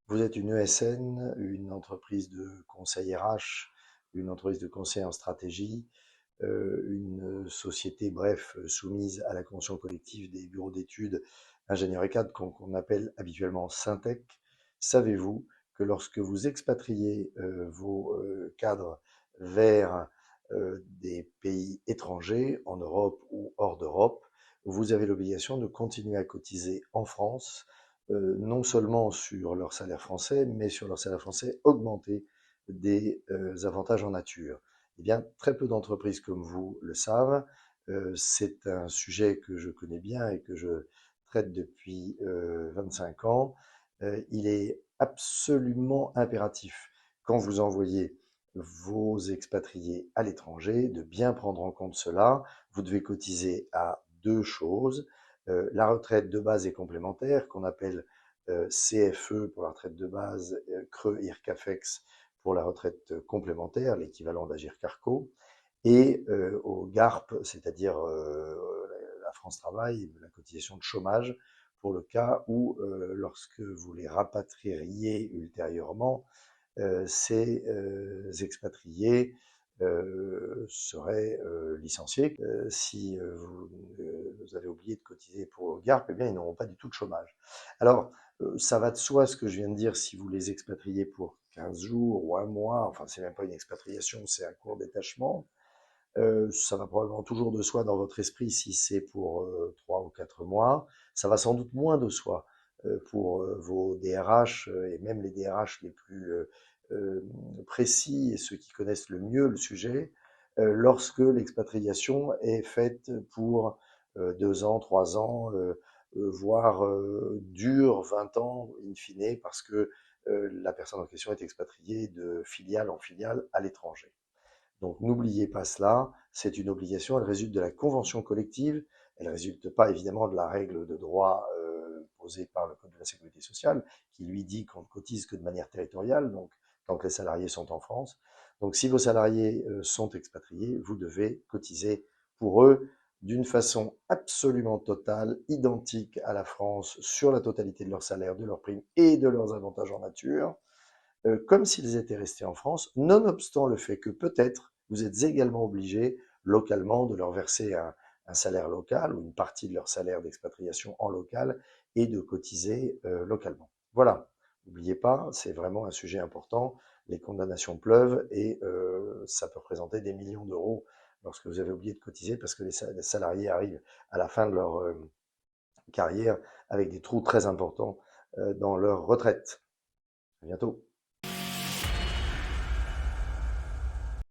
Vous êtes une ESN, une entreprise de conseil RH, une entreprise de conseil en stratégie, une société, bref, soumise à la convention collective des bureaux d'études ingénieurs et cadres qu'on appelle habituellement Syntec. Savez-vous que lorsque vous expatriez vos cadres vers des pays étrangers, en Europe ou hors d'Europe, vous avez l'obligation de continuer à cotiser en France, non seulement sur leur salaire français, mais sur leur salaire français augmenté des avantages en nature. Eh bien, très peu d'entreprises comme vous le savent. C'est un sujet que je connais bien et que je traite depuis 25 ans. Il est absolument impératif, quand vous envoyez vos expatriés à l'étranger, de bien prendre en compte cela. Vous devez cotiser à deux choses. La retraite de base et complémentaire, qu'on appelle CFE pour la retraite de base, Creux IRCAFEX pour la retraite complémentaire, l'équivalent d'Agir Carco, et au GARP, c'est-à-dire la France Travail, la cotisation de chômage, pour le cas où, lorsque vous les rapatrieriez ultérieurement, ces expatriés seraient licenciés. Si vous avez oublié de cotiser pour le GARP, eh bien, ils n'auront pas du tout de chômage. Alors, ça va de soi ce que je viens de dire si vous les expatriez pour 15 jours ou un mois, enfin, c'est même pas une expatriation, c'est un court détachement. Ça va probablement toujours de soi dans votre esprit si c'est pour 3 ou 4 mois. Ça va sans doute moins de soi pour vos DRH et même les DRH les plus précis et ceux qui connaissent le mieux le sujet, lorsque l'expatriation est faite pour 2 ans, 3 ans, voire dure 20 ans in fine, parce que la personne en question est expatriée de filiale en filiale à l'étranger. Donc n'oubliez pas cela, c'est une obligation, elle résulte de la convention collective, elle ne résulte pas évidemment de la règle de droit posée par le Code de la sécurité sociale, qui lui dit qu'on ne cotise que de manière territoriale, donc tant que les salariés sont en France. Donc si vos salariés sont expatriés, vous devez cotiser pour eux d'une façon absolument totale, identique à la France, sur la totalité de leur salaire, de leurs primes et de leurs avantages en nature, comme s'ils étaient restés en France, nonobstant le fait que peut-être vous êtes également obligé localement de leur verser un salaire local ou une partie de leur salaire d'expatriation en local et de cotiser localement. Voilà, n'oubliez pas, c'est vraiment un sujet important. Les condamnations pleuvent et ça peut représenter des millions d'euros lorsque vous avez oublié de cotiser parce que les salariés arrivent à la fin de leur carrière avec des trous très importants dans leur retraite. À bientôt.